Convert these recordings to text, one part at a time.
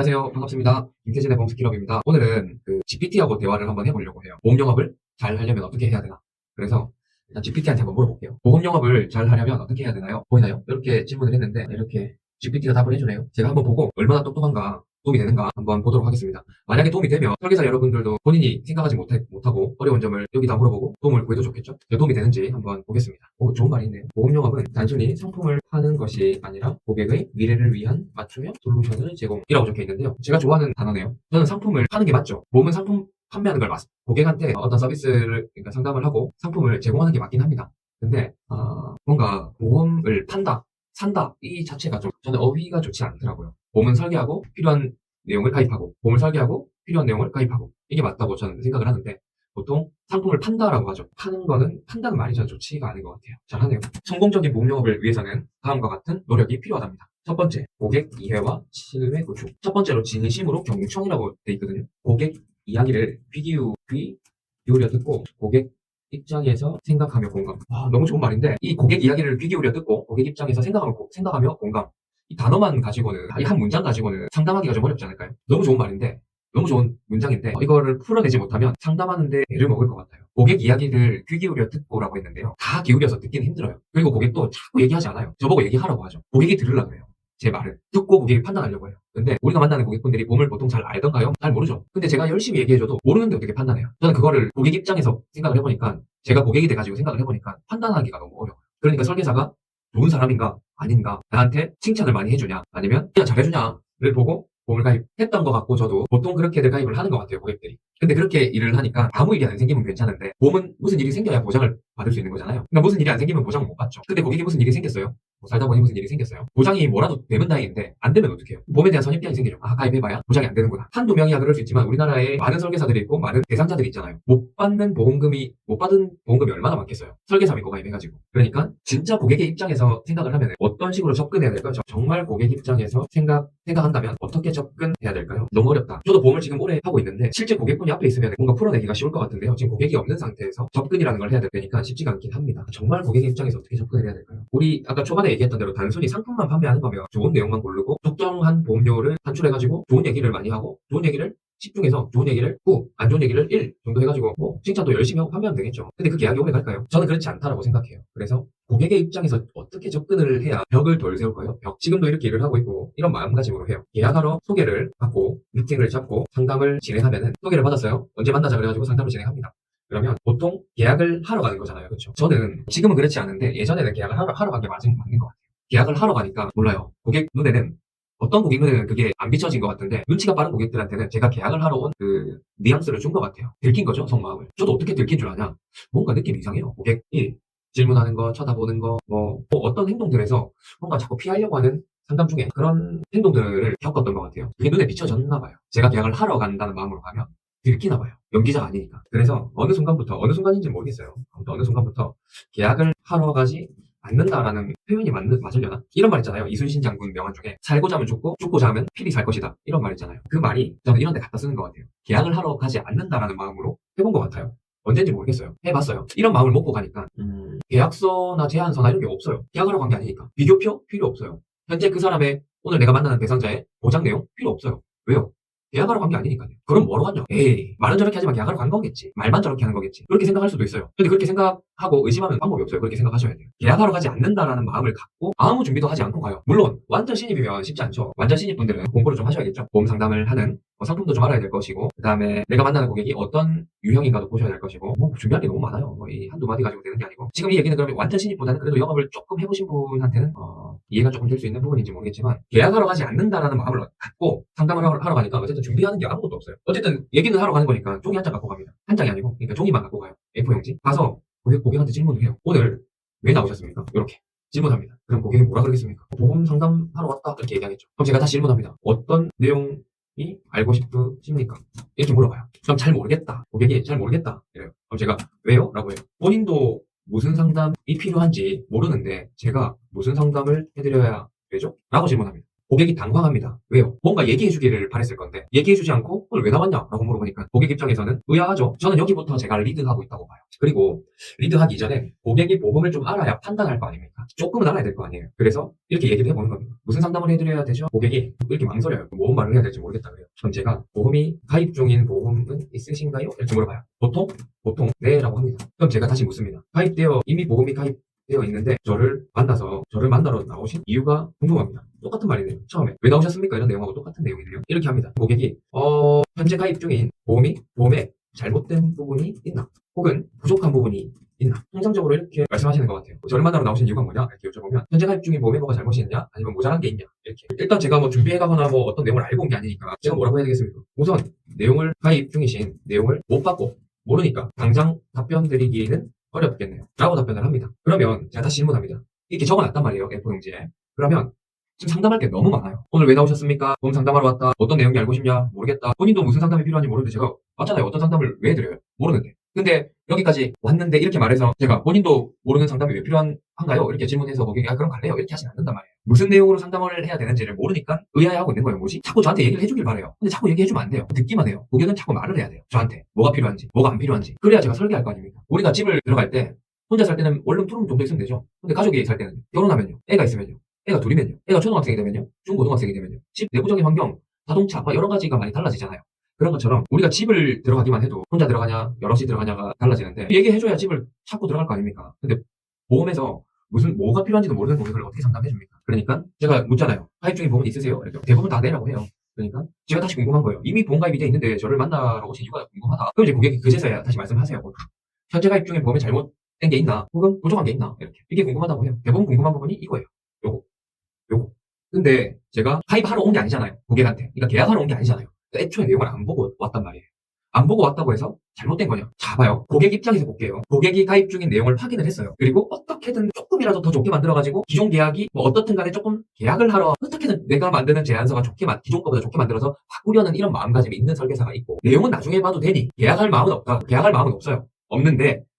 안녕하세요. 반갑습니다. 김태진의 범스킬업입니다. 오늘은 GPT하고 대화를 한번 해보려고 해요. 보험 영업을 잘 하려면 어떻게 해야 되나? 그래서 일단 GPT한테 한번 물어볼게요. 보험 영업을 잘 하려면 어떻게 해야 되나요? 보이나요? 이렇게 질문을 했는데 이렇게 GPT가 답을 해주네요. 제가 한번 보고 얼마나 똑똑한가, 도움이 되는가 한번 보도록 하겠습니다. 만약에 도움이 되면 설계사 여러분들도 본인이 생각하지 못하고 어려운 점을 여기다 물어보고 도움을 구해도 좋겠죠? 도움이 되는지 한번 보겠습니다. 좋은 말이 있네요. 보험 영업은 단순히 상품을 파는 것이 아니라 고객의 미래를 위한 맞춤형 솔루션을 제공이라고 적혀 있는데요. 제가 좋아하는 단어네요. 저는 상품을 파는 게 맞죠. 보험은 상품 판매하는 걸 고객한테 어떤 서비스를, 그러니까 상담을 하고 상품을 제공하는 게 맞긴 합니다. 근데 뭔가 보험을 판다, 산다 이 자체가 좀 저는 어휘가 좋지 않더라고요. 보험은 설계하고 필요한 내용을 가입하고, 보험을 설계하고 필요한 내용을 가입하고, 이게 맞다고 저는 생각을 하는데, 보통 상품을 판다라고 하죠. 판다는 말이 저는 좋지가 않은 것 같아요. 잘하네요. 성공적인 보험 영업을 위해서는 다음과 같은 노력이 필요하답니다. 첫 번째, 고객 이해와 신뢰 구축. 첫 번째로 진심으로 경청이라고 돼 있거든요. 고객 이야기를 귀 기울여 듣고 고객 입장에서 생각하며 공감. 너무 좋은 말인데, 이 고객 이야기를 귀 기울여 듣고 고객 입장에서 생각하며 공감. 이 단어만 가지고는, 이 한 문장 가지고는 상담하기가 좀 어렵지 않을까요? 너무 좋은 말인데, 너무 좋은 문장인데, 이거를 풀어내지 못하면 상담하는데 애를 먹을 것 같아요. 고객 이야기를 귀 기울여 듣고라고 했는데요. 다 기울여서 듣기는 힘들어요. 그리고 고객도 자꾸 얘기하지 않아요. 저보고 얘기하라고 하죠. 고객이 들으려고 해요. 제 말을 듣고 고객이 판단하려고 해요. 근데 우리가 만나는 고객분들이 보험을 보통 잘 알던가요? 잘 모르죠. 근데 제가 열심히 얘기해줘도 모르는데 어떻게 판단해요? 저는 그거를 고객 입장에서 생각을 해보니까, 제가 고객이 돼가지고 생각을 해보니까 판단하기가 너무 어려워요. 그러니까 설계사가 좋은 사람인가 아닌가, 나한테 칭찬을 많이 해주냐 아니면 그냥 잘해주냐를 보고 보험을 가입했던 것 같고, 저도 보통 그렇게들 가입을 하는 것 같아요, 고객들이. 근데 그렇게 일을 하니까 아무 일이 안 생기면 괜찮은데, 보험은 무슨 일이 생겨야 보장을 받을 수 있는 거잖아요. 그러니까 무슨 일이 안 생기면 보장을 못 받죠. 근데 고객이 무슨 일이 생겼어요? 살다 보니 무슨 일이 생겼어요. 보장이 뭐라도 되면 다행인데 안 되면 어떡해요? 보험에 대한 선입견이 생기죠. 가입해봐야 보장이 안 되는구나. 한두 명이야 그럴 수 있지만 우리나라에 많은 설계사들이 있고 많은 대상자들이 있잖아요. 못 받은 보험금이 얼마나 많겠어요. 설계사 믿고 가입해가지고. 그러니까 진짜 고객의 입장에서 생각을 하면 어떤 식으로 접근해야 될까요? 정말 고객 입장에서 생각한다면 어떻게 접근해야 될까요? 너무 어렵다. 저도 보험을 지금 오래 하고 있는데 실제 고객분이 앞에 있으면 뭔가 풀어내기가 쉬울 것 같은데요. 지금 고객이 없는 상태에서 접근이라는 걸 해야 되니까 쉽지가 않긴 합니다. 정말 고객의 입장에서 어떻게 접근을 해야 될까요? 우리 아까 초반에 얘기했던 대로 단순히 상품만 판매하는 거면 좋은 내용만 고르고 적정한 보험료를 산출해가지고 좋은 얘기를 많이 하고, 좋은 얘기를 10 중에서 좋은 얘기를 9, 안 좋은 얘기를 1 정도 해가지고 칭찬도 열심히 하고 판매하면 되겠죠. 근데 그 계약이 오래 갈까요? 저는 그렇지 않다라고 생각해요. 그래서 고객의 입장에서 어떻게 접근을 해야 벽을 덜 세울까요? 지금도 이렇게 일을 하고 있고 이런 마음가짐으로 해요. 계약하러 소개를 받고 미팅을 잡고 상담을 진행하면은, 소개를 받았어요, 언제 만나자 그래가지고 상담을 진행합니다. 그러면 보통 계약을 하러 가는 거잖아요. 그렇죠? 저는 지금은 그렇지 않은데 예전에는 계약을 하러 간 게 맞는 것 같아요. 계약을 하러 가니까 몰라요. 어떤 고객 눈에는 그게 안 비춰진 것 같은데, 눈치가 빠른 고객들한테는 제가 계약을 하러 온 그 뉘앙스를 준 것 같아요. 들킨 거죠, 속마음을. 저도 어떻게 들킨 줄 아냐? 뭔가 느낌이 이상해요. 고객이 질문하는 거, 쳐다보는 거, 어떤 행동들에서 뭔가 자꾸 피하려고 하는 상담 중에 그런 행동들을 겪었던 것 같아요. 그게 눈에 비춰졌나 봐요. 제가 계약을 하러 간다는 마음으로 가면 들키나 봐요. 연기자가 아니니까. 그래서 어느 순간인지는 모르겠어요. 아무튼 어느 순간부터 계약을 하러 가지 않는다라는 표현이 맞으려나? 이런 말 있잖아요. 이순신 장군 명언 중에 살고자 하면 죽고, 죽고자 하면 필히 살 것이다, 이런 말 있잖아요. 그 말이 저는 이런 데 갖다 쓰는 것 같아요. 계약을 하러 가지 않는다라는 마음으로 해본 것 같아요. 언젠지 모르겠어요. 해봤어요. 이런 마음을 먹고 가니까 계약서나 제안서나 이런 게 없어요. 계약하러 간 게 아니니까. 비교표 필요 없어요. 현재 그 사람의, 오늘 내가 만나는 대상자의 보장 내용 필요 없어요. 왜요? 계약하러 간 게 아니니까요. 그럼 뭐로 갔냐? 에이, 말은 저렇게 하지만 계약하러 간 거겠지. 말만 저렇게 하는 거겠지. 그렇게 생각할 수도 있어요. 근데 그렇게 생각하고 의심하면 방법이 없어요. 그렇게 생각하셔야 돼요. 계약하러 가지 않는다라는 마음을 갖고 아무 준비도 하지 않고 가요. 물론 완전 신입이면 쉽지 않죠. 완전 신입분들은 공부를 좀 하셔야겠죠. 보험 상담을 하는 상품도 좀 알아야 될 것이고, 그 다음에 내가 만나는 고객이 어떤 유형인가도 보셔야 될 것이고, 준비할 게 너무 많아요. 이 한두 마디 가지고 되는 게 아니고. 지금 이 얘기는 그러면 완전 신입보다는 그래도 영업을 조금 해보신 분한테는 이해가 조금 될 수 있는 부분인지 모르겠지만, 계약하러 가지 않는다라는 마음을 갖고 상담을 하러 가니까 어쨌든 준비하는 게 아무것도 없어요. 어쨌든 얘기는 하러 가는 거니까 종이 한 장 갖고 갑니다. 한 장이 아니고, 그러니까 종이만 갖고 가요. A4용지. 가서 고객한테 질문을 해요. 오늘 왜 나오셨습니까? 이렇게 질문합니다. 그럼 고객이 뭐라 그러겠습니까? 보험 상담하러 왔다, 이렇게 얘기하겠죠. 그럼 제가 다시 질문합니다. 어떤 내용이 알고 싶으십니까? 이렇게 물어봐요. 그럼 잘 모르겠다. 고객이 잘 모르겠다 이래요. 그럼 제가 왜요? 라고 해요. 본인도 무슨 상담이 필요한지 모르는데 제가 무슨 상담을 해드려야 되죠? 라고 질문합니다. 고객이 당황합니다. 왜요? 뭔가 얘기해주기를 바랬을 건데 얘기해주지 않고 오늘 왜 나왔냐? 라고 물어보니까 고객 입장에서는 의아하죠. 저는 여기부터 제가 리드하고 있다고 봐요. 그리고 리드하기 이전에 고객이 보험을 좀 알아야 판단할 거 아닙니까? 조금은 알아야 될 거 아니에요. 그래서 이렇게 얘기를 해보는 겁니다. 무슨 상담을 해드려야 되죠? 고객이 이렇게 망설여요. 뭔 말을 해야 될지 모르겠다 그래요. 그럼 제가 보험이 가입 중인 보험은 있으신가요? 이렇게 물어봐요. 보통 네라고 합니다. 그럼 제가 다시 묻습니다. 이미 보험이 가입되어 있는데 저를 만나러 나오신 이유가 궁금합니다. 똑같은 말이네요. 처음에 왜 나오셨습니까? 이런 내용하고 똑같은 내용이네요. 이렇게 합니다. 고객이 현재 가입 중인 보험에 잘못된 부분이 있나? 혹은 부족한 부분이 있나? 통상적으로 이렇게 말씀하시는 것 같아요. 저를 만나러 나오신 이유가 뭐냐? 이렇게 여쭤보면 현재 가입 중인 보험에 뭐가 잘못이 있냐? 아니면 모자란 게 있냐? 이렇게. 일단 제가 뭐 준비해가거나 뭐 어떤 내용을 알고 온 게 아니니까 제가 뭐라고 해야 되겠습니까? 우선 가입 중이신 내용을 못 받고 모르니까 당장 답변 드리기는 어렵겠네요. 라고 답변을 합니다. 그러면 제가 다시 질문합니다. 이렇게 적어놨단 말이에요. A4 용지에. 그러면 지금 상담할 게 너무 많아요. 오늘 왜 나오셨습니까? 보험 상담하러 왔다. 어떤 내용이 알고 싶냐? 모르겠다. 본인도 무슨 상담이 필요한지 모르는데 제가 맞잖아요. 어떤 상담을 왜 해드려요? 모르는데. 근데 여기까지 왔는데 이렇게 말해서 제가 본인도 모르는 상담이 왜 필요한가요? 이렇게 질문해서 고객이 그럼 갈래요? 이렇게 하진 않는단 말이에요. 무슨 내용으로 상담을 해야 되는지를 모르니까 의아해하고 있는 거예요. 뭐지? 자꾸 저한테 얘기를 해주길 바래요. 근데 자꾸 얘기해주면 안 돼요. 듣기만 해요. 고객은 자꾸 말을 해야 돼요. 저한테 뭐가 필요한지 뭐가 안 필요한지. 그래야 제가 설계할 거 아닙니까? 우리가 집을 들어갈 때 혼자 살 때는 원룸 투룸 정도 있으면 되죠. 근데 가족이 살 때는 결혼하면요. 애가 있으면요. 애가 둘이면요. 애가 초등학생이 되면요. 중고등학생이 되면요. 집 내부적인 환경, 자동차, 여러 가지가 많이 달라지잖아요. 그런 것처럼 우리가 집을 들어가기만 해도 혼자 들어가냐, 여럿이 들어가냐가 달라지는데 얘기해줘야 집을 찾고 들어갈 거 아닙니까? 근데 보험에서 뭐가 필요한지도 모르는 고객을 어떻게 상담해줍니까? 그러니까 제가 묻잖아요. 가입 중인 보험 있으세요? 이렇게 대부분 다 네라고 해요. 그러니까 제가 다시 궁금한 거예요. 이미 보험 가입이 돼 있는데 저를 만나러 오신 이유가 궁금하다. 그럼 이제 고객이 그제서야 다시 말씀하세요. 현재 가입 중인 보험에 잘못된 게 있나? 혹은 부족한 게 있나? 이게 궁금하다고 해요. 대부분 궁금한 부분이 이거예요. 요거. 근데 제가 가입하러 온 게 아니잖아요. 고객한테. 그러니까 계약하러 온 게 아니잖아요. 그러니까 애초에 내용을 안 보고 왔단 말이에요. 안 보고 왔다고 해서 잘못된 거냐? 자, 봐요. 고객 입장에서 볼게요. 고객이 가입 중인 내용을 확인을 했어요. 그리고 어떻게든 조금이라도 더 좋게 만들어가지고 기존 계약이 뭐 어떻든 간에 조금 계약을 하러 어떻게든 내가 만드는 제안서가 기존 거보다 좋게 만들어서 바꾸려는 이런 마음가짐이 있는 설계사가 있고 내용은 나중에 봐도 되니 계약할 마음은 없다. 계약할 마음은 없어요.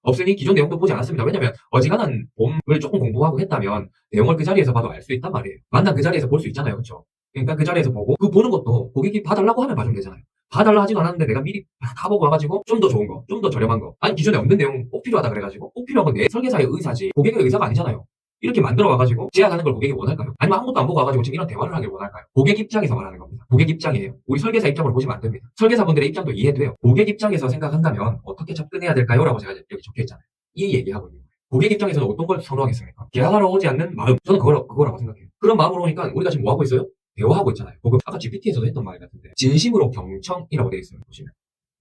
없으니 기존 내용도 보지 않았습니다. 왜냐면 어지간한 보험을 조금 공부하고 했다면 내용을 그 자리에서 봐도 알 수 있단 말이에요. 만난 그 자리에서 볼 수 있잖아요. 그렇죠? 그러니까 그 자리에서 보고 그 보는 것도 고객이 봐달라고 하면 봐주면 되잖아요. 봐달라 하지도 않았는데 내가 미리 다 보고 와가지고 좀 더 좋은 거, 좀 더 저렴한 거 아니 기존에 없는 내용 꼭 필요하다 그래가지고 꼭 필요한 건 내 설계사의 의사지 고객의 의사가 아니잖아요. 이렇게 만들어 와가지고 제안하는 걸 고객이 원할까요? 아니면 아무것도 안 보고 와가지고 지금 이런 대화를 하길 원할까요? 고객 입장에서 말하는 겁니다. 고객 입장이에요. 우리 설계사 입장으로 보시면 안 됩니다. 설계사분들의 입장도 이해돼요. 고객 입장에서 생각한다면 어떻게 접근해야 될까요? 라고 제가 여기 적혀있잖아요. 이 얘기하고 있는 거예요. 고객 입장에서는 어떤 걸 선호하겠습니까? 계약하러 오지 않는 마음. 저는 그거라고 생각해요. 그런 마음으로 오니까 우리가 지금 뭐 하고 있어요? 대화하고 있잖아요. 혹은 아까 GPT에서도 했던 말 같은데 진심으로 경청이라고 되어 있어요. 보시면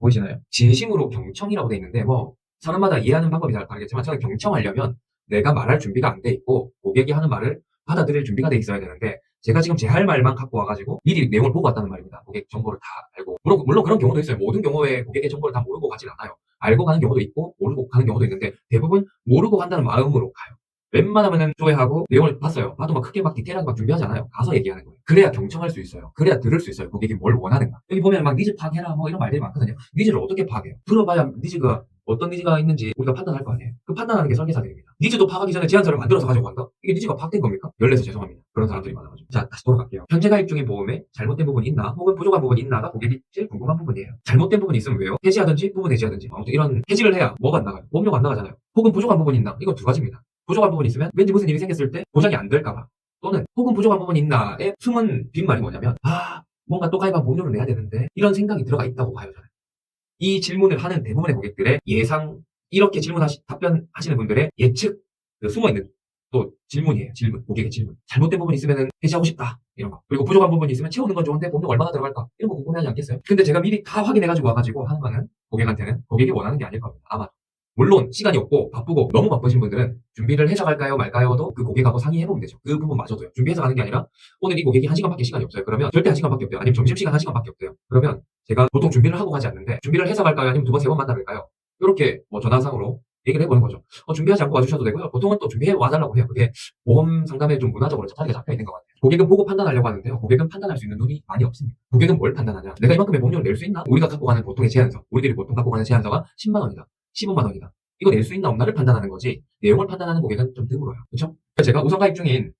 보이시나요? 진심으로 경청이라고 되어 있는데 뭐 사람마다 이해하는 방법이 다르겠지만 저는 경청하려면 내가 말할 준비가 안 돼 있고 고객이 하는 말을 받아들일 준비가 돼 있어야 되는데 제가 지금 제 할 말만 갖고 와가지고 미리 내용을 보고 왔다는 말입니다. 고객 정보를 다 알고 물론 그런 경우도 있어요. 모든 경우에 고객의 정보를 다 모르고 가진 않아요. 알고 가는 경우도 있고 모르고 가는 경우도 있는데 대부분 모르고 간다는 마음으로 가요. 웬만하면은 조회하고 내용을 봤어요. 봐도 막 크게 막 디테일하게 막 준비하지 않아요. 가서 얘기하는 거예요. 그래야 경청할 수 있어요. 그래야 들을 수 있어요. 고객이 뭘 원하는가. 여기 보면 막 니즈 파악해라 뭐 이런 말들이 많거든요. 니즈를 어떻게 파악해요? 들어봐야 니즈가 어떤 니즈가 있는지 우리가 판단할 거 아니에요. 그 판단하는 게 설계사들입니다. 니즈도 파악하기 전에 제안서를 만들어서 가지고 간다? 이게 니즈가 파악된 겁니까? 열내서 죄송합니다. 그런 사람들이 많아가지고. 자, 다시 돌아갈게요. 현재 가입 중인 보험에 잘못된 부분이 있나 혹은 부족한 부분이 있나가 고객이 제일 궁금한 부분이에요. 잘못된 부분이 있으면 왜요? 해지하든지 부분 해지하든지 아무튼 이런 해지를 해야 뭐가 안 나가요? 보험료가 안 나가잖아요. 혹은 부족한 부분이 있나? 이건 두 가지입니다. 부족한 부분이 있으면 왠지 무슨 일이 생겼을 때 보장이 안 될까봐 또는 혹은 부족한 부분이 있나의 숨은 빈말이 뭐냐면 뭔가 또 가입한 보험료를 내야 되는데 이런 생각이 들어가 있다고 봐요. 저는 이 질문을 하는 대부분의 고객들의 이렇게 답변하시는 분들의 예측 숨어있는 또 질문이에요. 고객의 질문. 잘못된 부분이 있으면 해지하고 싶다 이런 거. 그리고 부족한 부분이 있으면 채우는 건 좋은데 보험료가 얼마나 들어갈까 이런 거 궁금해하지 않겠어요? 근데 제가 미리 다 확인해가지고 와가지고 하는 거는 고객한테는 고객이 원하는 게 아닐 겁니다. 아마 물론 시간이 없고 바쁘고 너무 바쁘신 분들은 준비를 해서 갈까요 말까요도 그 고객하고 상의해보면 되죠. 그 부분마저도요. 준비해서 가는 게 아니라 오늘 이 고객이 1시간밖에 시간이 없어요. 그러면 절대 1시간밖에 없대요. 아니면 점심시간 1시간밖에 없대요. 그러면 제가 보통 준비를 하고 가지 않는데 준비를 해서 갈까요? 아니면 두 번, 세 번 만나볼까요? 이렇게 뭐 전화상으로 얘기를 해보는 거죠. 준비하지 않고 와주셔도 되고요. 보통은 또 준비해 와달라고 해요. 그게 보험 상담에 좀 문화적으로 자리가 잡혀 있는 것 같아요. 고객은 보고 판단하려고 하는데요. 고객은 판단할 수 있는 눈이 많이 없습니다. 고객은 뭘 판단하냐? 내가 이만큼의 보험료를 낼 수 있나? 우리가 갖고 가는 보통의 제안서, 우리들이 보통 갖고 가는 제안서가 10만 원이다. 15만 원이다. 이거 낼 수 있나 없나를 판단하는 거지 내용을 판단하는 고객은 좀 드물어요. 그렇죠? 제가 우선 가입 중인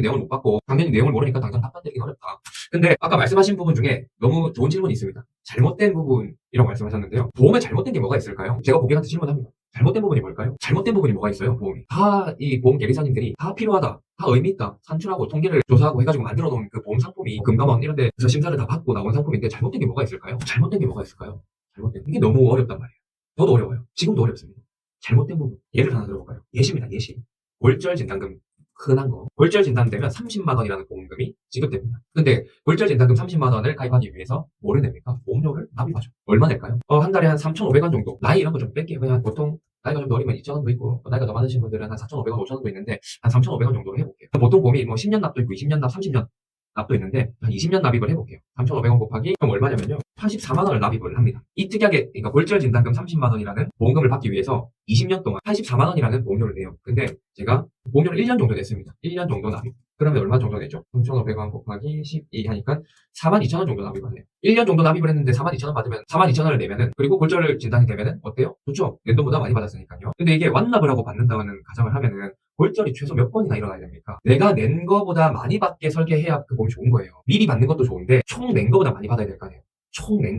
내용을 못 받고 당연히 내용을 모르니까 당장 답변드리긴 어렵다. 근데 아까 말씀하신 부분 중에 너무 좋은 질문이 있습니다. 잘못된 부분이라고 말씀하셨는데요. 보험에 잘못된 게 뭐가 있을까요? 제가 고객한테 질문합니다. 잘못된 부분이 뭘까요? 잘못된 부분이 뭐가 있어요? 보험이. 다 이 보험 계리사님들이 다 필요하다. 다 의미 있다. 산출하고 통계를 조사하고 해가지고 만들어 놓은 그 보험 상품이 금감원 이런 데서 심사를 다 받고 나온 상품인데 잘못된 게 뭐가 있을까요? 잘못된 게 뭐가 있을까요? 잘못된. 이게 너무 어렵단 말이에요. 저도 어려워요. 지금도 어렵습니다. 잘못된 부분. 예를 하나 들어볼까요? 예시입니다. 예시. 골절 진단금 흔한 거. 골절 진단되면 30만 원이라는 보험금이 지급됩니다. 근데 골절 진단금 30만 원을 가입하기 위해서 뭐를 냅니까? 보험료를 납입하죠. 얼마 낼까요? 한 달에 한 3,500원 정도. 나이 이런 거 좀 뺄게요. 그냥 보통 나이가 좀 더 어리면 2,000원도 있고 나이가 더 많으신 분들은 한 4,500원, 5,000원도 있는데 한 3,500원 정도로 해볼게요. 보통 보험이 뭐 10년 납도 있고 20년 납, 30년 납도 있는데 한 20년 납입을 해볼게요. 3,500원 곱하기 그럼 얼마냐면요. 84만 원을 납입을 합니다. 이 특약에 그러니까 골절 진단금 30만 원이라는 보험금을 받기 위해서 20년 동안 84만 원이라는 보험료를 내요. 근데 제가 보험료를 1년 정도 냈습니다. 1년 정도 납입. 그러면 얼마 정도 내죠? 3,500원 곱하기 12 하니까 42,000원 정도 납입을 해요. 1년 정도 납입을 했는데 42,000원 받으면 42,000원을 내면은 그리고 골절 진단이 되면은 어때요? 좋죠. 낸 돈보다 많이 받았으니까요. 근데 이게 완납을 하고 받는다는 가정을 하면은 골절이 최소 몇 번이나 일어나야 됩니까? 내가 낸 거보다 많이 받게 설계해야 그 보험이 좋은 거예요. 미리 받는 것도 좋은데 총 낸 거보다 많이 받아야 될 거 아니에요. 총 낸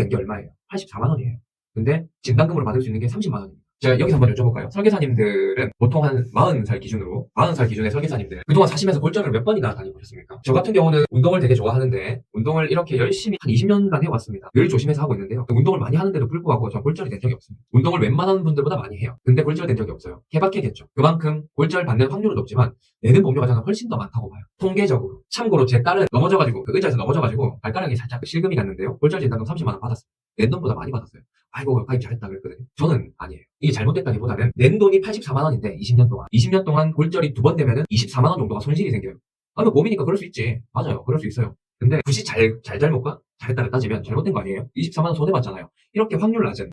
게 얼마예요? 84만 원이에요. 근데 진단금으로 받을 수 있는 게 30만 원입니다. 제가 여기서 한번 여쭤볼까요? 설계사님들은 보통 한 40살 기준의 설계사님들 그동안 사시면서 골절을 몇 번이나 다녀보셨습니까? 저 같은 경우는 운동을 되게 좋아하는데 운동을 이렇게 열심히 한 20년간 해왔습니다. 늘 조심해서 하고 있는데요. 운동을 많이 하는데도 불구하고 전 골절이 된 적이 없습니다. 운동을 웬만한 분들보다 많이 해요. 근데 골절 된 적이 없어요. 케바케겠죠. 그만큼 골절 받는 확률은 높지만 내는 보험료가 저는 훨씬 더 많다고 봐요. 통계적으로. 참고로 제 딸은 넘어져가지고 그 의자에서 넘어져가지고 발가락이 살짝 실금이 났는데요. 골절 진단금 30만 원 받았어요. 낸 돈보다 많이 받았어요. 아이고 가입 잘했다 그랬거든요. 저는 아니에요. 이게 잘못됐다기보다는 낸 돈이 84만 원인데 20년 동안 골절이 2번 되면은 24만 원 정도가 손실이 생겨요. 뭐 몸이니까 그럴 수 있지. 맞아요. 그럴 수 있어요. 근데 굳이 잘못과 잘했다를 따지면 잘못된 거 아니에요? 24만 원 손해봤잖아요. 이렇게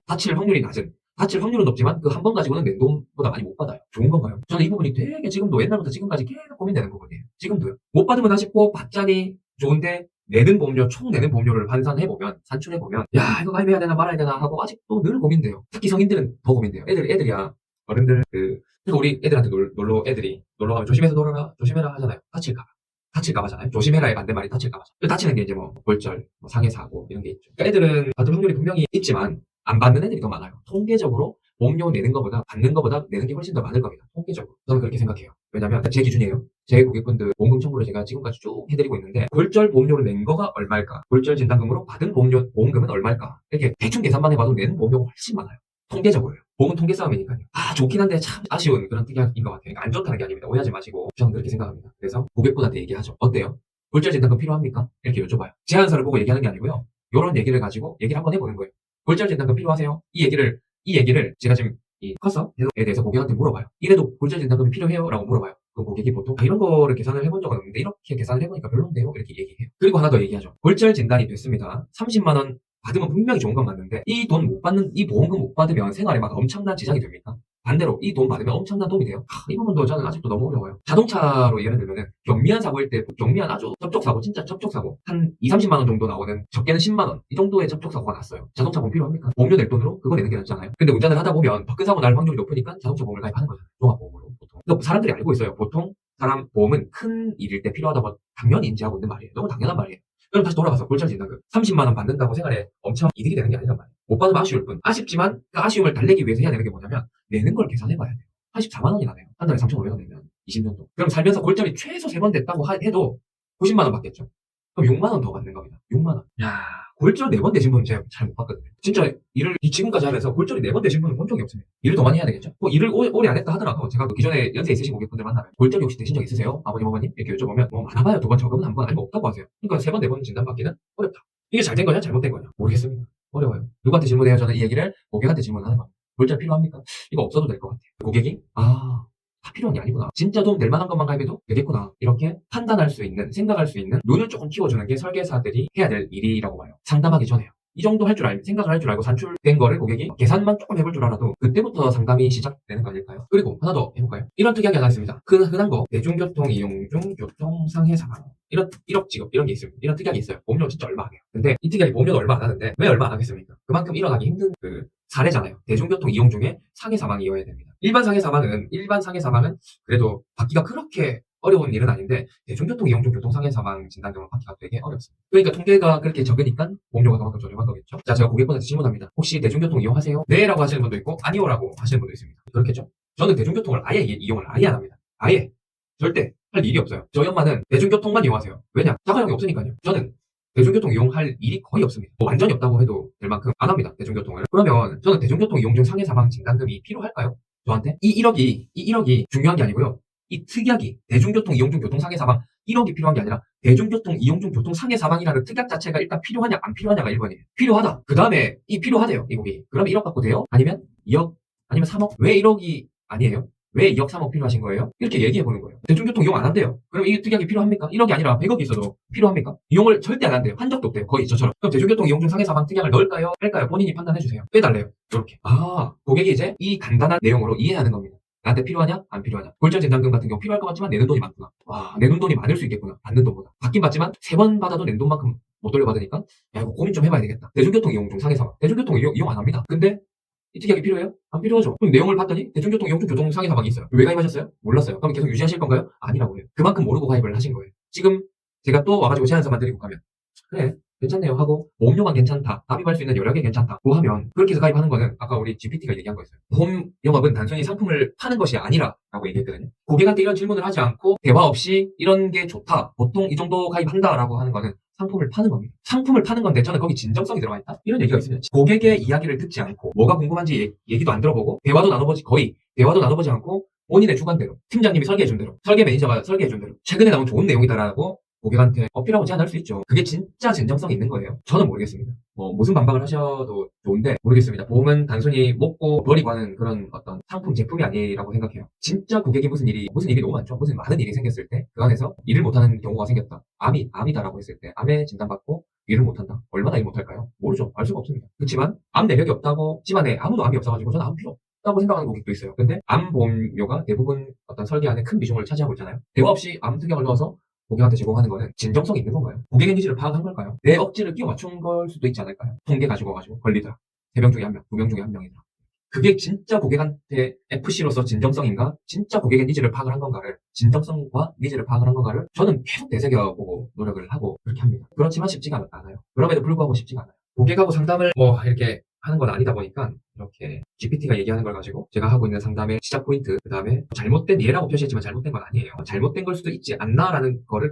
다칠 확률이 낮은 다칠 확률은 높지만 그 한 번 가지고는 낸 돈보다 많이 못 받아요. 좋은 건가요? 저는 이 부분이 되게 지금도 옛날부터 지금까지 계속 고민되는 부분이에요. 지금도요. 못 받으면 아쉽고 받자니 좋은데 총 내는 보험료를 환산해보면, 산출해보면, 야, 이거 가입해야 되나 말아야 되나 하고 아직도 늘 고민돼요. 특히 성인들은 더 고민돼요. 애들이야. 어른들, 그래서 우리 애들한테 애들이 놀러 가면 조심해서 놀아라, 조심해라 하잖아요. 다칠까봐잖아요. 조심해라의 반대말이 다칠까봐. 다치는 게 이제 뭐, 골절, 뭐 상해 사고, 이런 게 있죠. 그러니까 애들은 받을 확률이 분명히 있지만, 안 받는 애들이 더 많아요. 통계적으로 보험료 내는 것보다 받는 것보다 내는 게 훨씬 더 많을 겁니다. 통계적으로. 저는 그렇게 생각해요. 왜냐면 제 기준이에요. 제 고객분들 보험금 청구를 제가 지금까지 쭉 해드리고 있는데 골절 보험료를 낸 거가 얼마일까? 골절 진단금으로 받은 보험금은 얼마일까? 이렇게 대충 계산만 해봐도 내는 보험료가 훨씬 많아요. 통계적으로요. 보험은 통계 싸움이니까요. 좋긴 한데 참 아쉬운 그런 특약인 것 같아요. 그러니까 안 좋다는 게 아닙니다. 오해하지 마시고 저는 그렇게 생각합니다. 그래서 고객분한테 얘기하죠. 어때요? 골절 진단금 필요합니까? 이렇게 여쭤봐요. 제안서를 보고 얘기하는 게 아니고요. 이런 얘기를 가지고 얘기를 한번 해보는 거예요. 골절 진단금 필요하세요? 이 얘기를 제가 지금 이 커서에 대해서 고객한테 물어봐요. 이래도 골절 진단금이 필요해요? 라고 물어봐요. 그럼 고객이 보통 이런 거를 계산을 해본 적은 없는데 이렇게 계산을 해보니까 별론데요? 이렇게 얘기해요. 그리고 하나 더 얘기하죠. 골절 진단이 됐습니다. 30만 원 받으면 분명히 좋은 건 맞는데 이 보험금 못 받으면 생활에 막 엄청난 지장이 됩니까? 반대로 이 돈 받으면 엄청난 도움이 돼요. 이 부분도 저는 아직도 너무 어려워요. 자동차로 예를 들면은 경미한 사고일 때 경미한 아주 접촉사고 진짜 접촉사고 한 2, 30만 원 정도 나오는 적게는 10만 원 이 정도의 접촉사고가 났어요. 자동차 보험 필요합니까? 보험료 낼 돈으로 그거 내는 게 낫잖아요. 근데 운전을 하다 보면 더 큰 사고 날 확률이 높으니까 자동차 보험을 가입하는 거잖아요. 종합보험으로 보통. 근데 사람들이 알고 있어요. 보통 사람 보험은 큰 일일 때 필요하다고 당연히 인지하고 있는 말이에요. 너무 당연한 말이에요. 그럼 다시 돌아가서 골절 진단금 30만 원 받는다고 생활에 엄청 이득이 되는 게 아니란 말이에요. 못 받으면 아쉬울 뿐. 아쉽지만 그 아쉬움을 달래기 위해서 해야 되는 게 뭐냐면 내는 걸 계산해봐야 돼요. 84만 원이 나네요. 한 달에 3,500원 내면 20년 동안. 그럼 살면서 골절이 최소 3번 됐다고 해도 90만 원 받겠죠. 그럼 6만 원 더 받는 겁니다. 6만 원. 야, 골절 4번 되신 분은 제가 잘 못 봤거든요. 진짜 일을 지금까지 하면서 골절이 4번 되신 분은 본 적이 없습니다. 일을 더 많이 해야 되겠죠. 뭐 일을 오래 안 했다 하더라도 제가 그 기존에 연세 있으신 고객분들 만나면 골절이 혹시 되신 적 있으세요? 아버님, 어머님? 이렇게 여쭤보면 뭐 많아봐요. 2번, 적으면 한 번, 아니면 없다고 하세요. 그러니까 3번, 4번 진단받기는 어렵다. 이게 잘 된 거냐, 잘못된 거냐? 모르겠습니다. 어려워요. 누구한테 질문해요? 저는 이 얘기를 고객한테 질문하는 겁니다. 골절 필요합니까? 이거 없어도 될 것 같아요. 고객이 다 필요한 게 아니구나. 진짜 도움 될 만한 것만 가입해도 되겠구나. 이렇게 판단할 수 있는, 생각할 수 있는 눈을 조금 키워주는 게 설계사들이 해야 될 일이라고 봐요. 상담하기 전에요. 이 정도 생각을 할 줄 알고 산출된 거를 고객이 계산만 조금 해볼 줄 알아도 그때부터 상담이 시작되는 거 아닐까요? 그리고 하나 더 해볼까요? 이런 특약이 하나 있습니다. 흔한 거, 대중교통 이용 중 교통상해 사망. 1억 지급, 이런 게 있습니다. 이런 특약이 있어요. 보험료 진짜 얼마 안 해요. 근데 이 특약이 보험료는 얼마 안 하는데 왜 얼마 안 하겠습니까? 그만큼 일어나기 힘든 사례잖아요. 대중교통 이용 중에 상해 사망이어야 됩니다. 일반 상해 사망은 그래도 받기가 그렇게 어려운 일은 아닌데 대중교통 이용 중 교통상해 사망 진단금을 받기가 되게 어렵습니다. 그러니까 통계가 그렇게 적으니까 보험료가 그만큼 저렴한 거겠죠. 자, 제가 고객분한테 질문합니다. 혹시 대중교통 이용하세요? 네 라고 하시는 분도 있고 아니요라고 하시는 분도 있습니다. 그렇겠죠. 저는 대중교통을 아예 이용을 아예 안 합니다. 아예 절대 할 일이 없어요. 저희 엄마는 대중교통만 이용하세요. 왜냐? 자가용이 없으니까요. 저는 대중교통 이용할 일이 거의 없습니다. 뭐 완전히 없다고 해도 될 만큼 안 합니다. 대중교통을. 그러면 저는 대중교통 이용 중 상해 사망 진단금이 필요할까요? 저한테? 이 1억이 중요한 게 아니고요. 이 특약이 대중교통 이용 중 교통상해 사망 1억이 필요한 게 아니라 대중교통 이용 중 교통상해 사망이라는 특약 자체가 일단 필요하냐 안 필요하냐가 1번이에요. 필요하다. 그 다음에 이 필요하대요. 이 곡이. 그러면 1억 받고 돼요? 아니면 2억? 아니면 3억? 왜 1억이 아니에요? 왜 2억 3억 필요하신 거예요? 이렇게 얘기해 보는 거예요. 대중교통 이용 안 한대요. 그럼 이 특약이 필요합니까? 1억이 아니라 100억이 있어도 필요합니까? 이용을 절대 안 한대요. 한 적도 없대요. 거의 저처럼. 그럼 대중교통 이용 중 상해 사망 특약을 넣을까요? 뺄까요? 본인이 판단해 주세요. 빼달래요. 이렇게. 아, 고객이 이제 이 간단한 내용으로 이해하는 겁니다. 나한테 필요하냐? 안 필요하냐? 골절 진단금 같은 경우 필요할 것 같지만 내는 돈이 많구나. 와, 내는 돈이 많을 수 있겠구나. 받는 돈보다. 받긴 받지만 3번 받아도 낸 돈만큼 못 돌려받으니까 야, 이거 고민 좀 해봐야 되겠다. 대중교통 이용 중 상해 사망. 대중교통 이용 안 합니다. 근데 이 특약이 필요해요? 안 필요하죠. 그럼 내용을 봤더니 대중교통 이용 중 교통 상해 사망이 있어요. 왜 가입하셨어요? 몰랐어요. 그럼 계속 유지하실 건가요? 아니라고 해요. 그만큼 모르고 가입을 하신 거예요. 지금 제가 또 와가지고 제안서만 드리고 가면 그래 괜찮네요 하고 보험료만 괜찮다 납입할 수 있는 여력이 괜찮다고 하면 그렇게 해서 가입하는 거는 아까 우리 GPT가 얘기한 거였어요. 보험 영업은 단순히 상품을 파는 것이 아니라 라고 얘기했거든요. 고객한테 이런 질문을 하지 않고 대화 없이 이런 게 좋다 보통 이 정도 가입한다 라고 하는 거는 상품을 파는 겁니다. 상품을 파는 건데 저는 거기 진정성이 들어가 있다? 이런 얘기가 있습니다. 고객의 이야기를 듣지 않고 뭐가 궁금한지 얘기도 안 들어보고 대화도 나눠보지 않고 본인의 주관대로 팀장님이 설계해준 대로 설계 매니저가 설계해준 대로 최근에 나온 좋은 내용이다라고 고객한테 어필하고 제안할 수 있죠. 그게 진짜 진정성이 있는 거예요. 저는 모르겠습니다. 뭐 무슨 반박을 하셔도 좋은데 모르겠습니다. 보험은 단순히 먹고 버리고 하는 그런 어떤 상품 제품이 아니라고 생각해요. 진짜 고객이 무슨 일이 너무 많죠. 무슨 많은 일이 생겼을 때 그 안에서 일을 못하는 경우가 생겼다. 암이다라고 했을 때 암에 진단받고 일을 못한다. 얼마나 일 못할까요? 모르죠. 알 수가 없습니다. 그렇지만 암 내력이 없다고 집안에 아무도 암이 없어가지고 저는 암 필요 없다고 생각하는 고객도 있어요. 근데 암 보험료가 대부분 어떤 설계 안에 큰 비중을 차지하고 있잖아요. 대화 없이 암 특약을 넣어서 고객한테 제공하는 거는 진정성이 있는 건가요? 고객의 니즈를 파악한 걸까요? 내 억지를 끼워 맞춘 걸 수도 있지 않을까요? 통계 가지고 걸리더라. 3명 중에 1명, 2명 중에 1명이더라. 그게 진짜 고객한테 FC로서 진정성인가? 진짜 고객의 니즈를 파악을 한 건가를 진정성과 니즈를 파악을 한 건가를 저는 계속 되새겨보고 노력을 하고 그렇게 합니다. 그렇지만 쉽지가 않아요. 그럼에도 불구하고 쉽지가 않아요. 고객하고 상담을 뭐 이렇게 하는 건 아니다 보니까 이렇게 GPT가 얘기하는 걸 가지고 제가 하고 있는 상담의 시작 포인트 그 다음에 잘못된 예라고 표시했지만 잘못된 건 아니에요. 잘못된 걸 수도 있지 않나라는 거를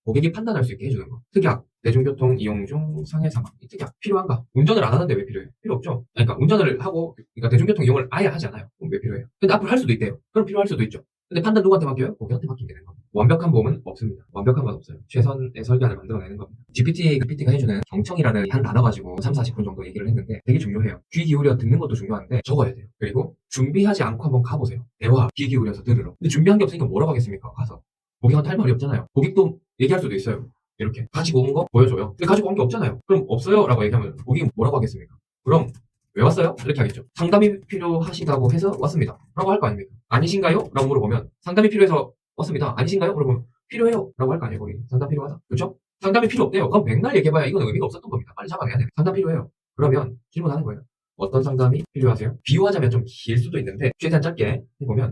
고객이 판단할 수 있게 해주는 거. 특약 대중교통 이용 중 상해 사망 이 특약 필요한가? 운전을 안 하는데 왜 필요해요? 필요 없죠. 그러니까 운전을 하고 그러니까 대중교통 이용을 아예 하지 않아요. 그럼 왜 필요해요? 근데 앞으로 할 수도 있대요. 그럼 필요할 수도 있죠. 근데 판단 누구한테 맡겨요? 고객한테 맡기게 되는 겁니다. 완벽한 보험은 없습니다. 완벽한 건 없어요. 최선의 설계안을 만들어내는 겁니다. GPT가 해주는 경청이라는 한 단어 가지고 3, 40분 정도 얘기를 했는데 되게 중요해요. 귀 기울여 듣는 것도 중요한데 적어야 돼요. 그리고 준비하지 않고 한번 가보세요. 대화, 귀 기울여서 들으러. 근데 준비한 게 없으니까 뭐라고 하겠습니까? 가서. 고객한테 할 말이 없잖아요. 고객도 얘기할 수도 있어요. 이렇게. 가지고 온 거 보여줘요. 근데 가지고 온 게 없잖아요. 그럼 없어요? 라고 얘기하면 고객이 뭐라고 하겠습니까? 그럼 왜 왔어요? 이렇게 하겠죠. 상담이 필요하시다고 해서 왔습니다. 라고 할 거 아닙니까? 아니신가요? 라고 물어보면 상담이 필요해서 왔습니다. 아니신가요? 물어보면 필요해요. 라고 할 거 아니에요. 거기. 상담 필요하다. 그렇죠? 상담이 필요 없대요. 그럼 백날 얘기해봐야 이건 의미가 없었던 겁니다. 빨리 잡아내야 돼요. 상담 필요해요. 그러면 질문하는 거예요. 어떤 상담이 필요하세요? 비유하자면 좀 길 수도 있는데 최대한 짧게 해보면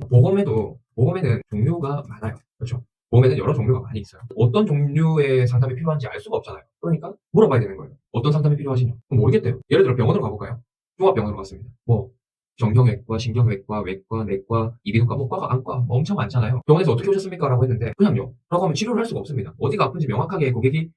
보험에는 종류가 많아요. 그렇죠? 보험에는 여러 종류가 많이 있어요. 어떤 종류의 상담이 필요한지 알 수가 없잖아요. 그러니까 물어봐야 되는 거예요. 어떤 상담이 필요하시냐? 그럼 모르겠대요. 예를 들어 병원으로 가볼까요? 종합병원으로 갔습니다. 뭐 정형외과, 신경외과, 외과, 내과, 이비인후과, 뭐 과가 안과 뭐 엄청 많잖아요. 병원에서 어떻게 오셨습니까? 라고 했는데 그냥요. 라고 하면 치료를 할 수가 없습니다. 어디가 아픈지 명확하게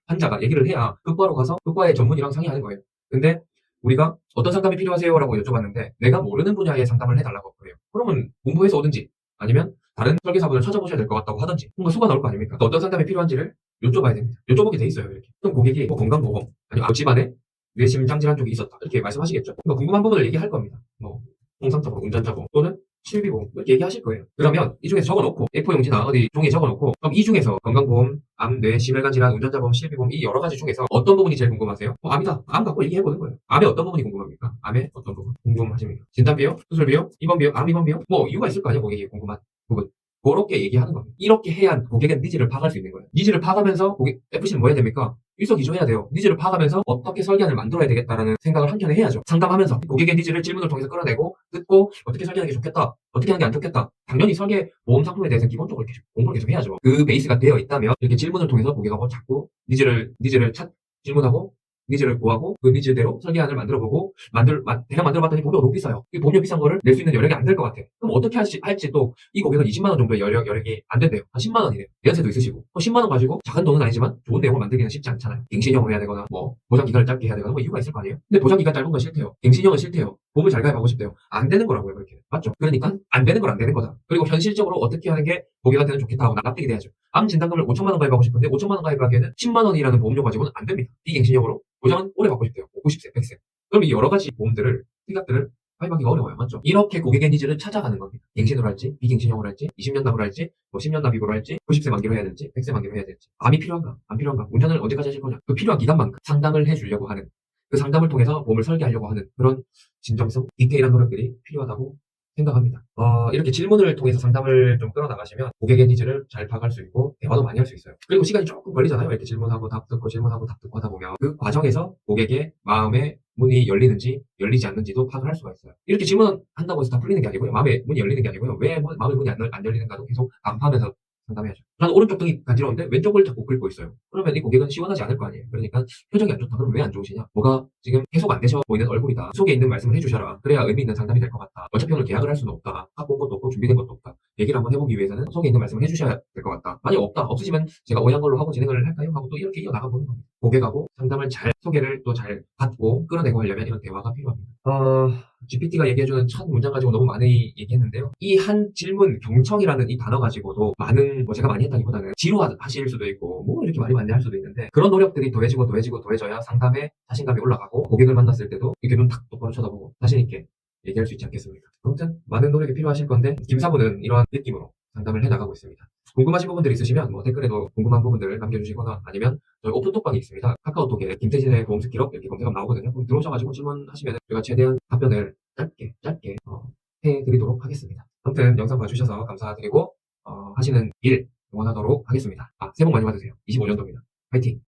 환자가 얘기를 해야 극과로 가서 극과의 전문의랑 상의하는 거예요. 근데 우리가 어떤 상담이 필요하세요? 라고 여쭤봤는데 내가 모르는 분야의 상담을 해달라고 그래요. 그러면 공부해서 오든지 아니면 다른 설계사분을 찾아보셔야 될 것 같다고 하든지 뭔가 수가 나올 거 아닙니까? 그러니까 어떤 상담이 필요한지를 여쭤봐야 됩니다. 여쭤보게 돼 있어요. 이렇게. 그럼 고객이 뭐 건강보험 아니면 집안에 뇌심장 질환 쪽이 있었다 이렇게 말씀하시겠죠. 그러니까 궁금한 부분을 얘기할 겁니다. 뭐 통상자보험, 운전자보험 또는 실비보험 이렇게 얘기하실 거예요. 그러면 이 중에서 적어놓고 A4용지나 어디 종이에 적어놓고 그럼 이 중에서 건강보험, 암, 뇌, 심혈관 질환, 운전자보험, 실비보험 이 여러 가지 중에서 어떤 부분이 제일 궁금하세요? 암이다. 암 갖고 얘기해보는 거예요. 암의 어떤 부분이 궁금합니까? 암의 어떤 부분 궁금하십니까? 진단비용, 수술비용, 입원비용, 암 입원비용 뭐 이유가 있을 거 아니에요. 고객이 궁금한 부분. 그렇게 얘기하는 겁니다. 이렇게 해야 고객의 니즈를 파악할 수 있는 거예요. 니즈를 파악하면서 FC는 뭐 해야 됩니까? 일석이조해야 돼요. 니즈를 파악하면서 어떻게 설계안을 만들어야 되겠다라는 생각을 한켠에 해야죠. 상담하면서 고객의 니즈를 질문을 통해서 끌어내고 듣고 어떻게 설계하는 게 좋겠다, 어떻게 하는 게 안 좋겠다. 당연히 설계 보험 상품에 대해서 기본적으로 계속 공부를 계속 해야죠. 그 베이스가 되어 있다면 이렇게 질문을 통해서 고객하고 자꾸 니즈를 질문하고 니즈를 구하고 그 니즈대로 설계안을 만들어보고 대략 만들어봤더니 보험료가 너무 비싸요. 이 보험료 비싼 거를 낼 수 있는 여력이 안 될 것 같아. 그럼 어떻게 할지 또 이 고객은 20만 원 정도의 여력이 안 된대요. 한 10만 원이래요. 연세도 있으시고 10만 원 가지고 작은 돈은 아니지만 좋은 내용을 만들기는 쉽지 않잖아요. 갱신형을 해야 되거나 뭐 보장 기간을 짧게 해야 되거나 뭐 이유가 있을 거 아니에요. 근데 보장 기간 짧은 건 싫대요. 갱신형은 싫대요. 보험을 잘 가입하고 싶대요. 안 되는 거라고요, 그렇게. 맞죠? 그러니까 안 되는 건 안 되는 거다. 그리고 현실적으로 어떻게 하는 게 고객한테는 좋겠다 하고 납득이 돼야죠. 암 진단금을 5천만 원 가입하고 싶은데 5천만 원 가입하기에는 10만 원이라는 보험료 가지고는 안 됩니다. 비갱신형으로 보장은 오래 받고 싶대요. 90세, 100세. 그럼 이 여러 가지 보험들을, 특약들을 가입하기가 어려워요. 맞죠? 이렇게 고객의 니즈를 찾아가는 겁니다. 갱신으로 할지, 비갱신형으로 할지, 20년 납으로 할지, 뭐 10년 납입으로 할지, 90세 만기로 해야 될지, 100세 만기로 해야 될지. 암이 필요한가? 안 필요한가? 운전을 언제까지 하실 거냐? 그 필요한 기간만큼 상담을 해주려고 하는, 그 상담을 통해서 보험을 설계하려고 하는 그런 진정성, 디테일한 노력들이 필요하다고 생각합니다. 이렇게 질문을 통해서 상담을 좀 끌어나가시면 고객의 니즈를 잘 파악할 수 있고 대화도 많이 할 수 있어요. 그리고 시간이 조금 걸리잖아요. 이렇게 질문하고 답 듣고 질문하고 답 듣고 하다 보면 그 과정에서 고객의 마음에 문이 열리는지 열리지 않는지도 파악을 할 수가 있어요. 이렇게 질문한다고 해서 다 풀리는 게 아니고요. 마음에 문이 열리는 게 아니고요. 왜 마음의 문이 안 열리는가도 계속 안파하면서 상담해야죠. 난 오른쪽 등이 간지러운데 왼쪽을 자꾸 긁고 있어요. 그러면 이 고객은 시원하지 않을 거 아니에요. 그러니까 표정이 안 좋다. 그럼 왜 안 좋으시냐? 뭐가 지금 해소가 안 되셔 보이는 얼굴이다. 속에 있는 말씀을 해주셔라. 그래야 의미 있는 상담이 될 것 같다. 어차피 오늘 계약을 할 수는 없다. 갖고 온 것도 없고 준비된 것도 없다. 얘기를 한번 해보기 위해서는 속에 있는 말씀을 해주셔야 될 것 같다. 만약 없다. 없으시면 제가 오해한 걸로 하고 진행을 할까요? 하고 또 이렇게 이어나가 보는 겁니다. 고객하고 상담을 소개를 또 잘 받고 끌어내고 하려면 이런 대화가 필요합니다. GPT가 얘기해주는 첫 문장 가지고 너무 많이 얘기했는데요. 이 한 질문, 경청이라는 이 단어 가지고도 많은, 뭐 제가 많이 했다기보다는 지루하실 수도 있고, 뭐 이렇게 말이 많네 할 수도 있는데, 그런 노력들이 더해져야 상담에 자신감이 올라가고, 고객을 만났을 때도 이렇게 눈 탁 똑바로 쳐다보고, 자신있게 얘기할 수 있지 않겠습니까? 아무튼, 많은 노력이 필요하실 건데, 김사부는 이러한 느낌으로 상담을 해나가고 있습니다. 궁금하신 부분들이 있으시면 뭐 댓글에도 궁금한 부분들을 남겨주시거나 아니면 저희 오픈톡방이 있습니다. 카카오톡에 김태진의 보험 스킬업 이렇게 검색하면 나오거든요. 그럼 들어오셔가지고 질문하시면 제가 최대한 답변을 짧게 해드리도록 하겠습니다. 아무튼 영상 봐주셔서 감사드리고 하시는 일 응원하도록 하겠습니다. 새해 복 많이 받으세요. 25년도입니다. 파이팅!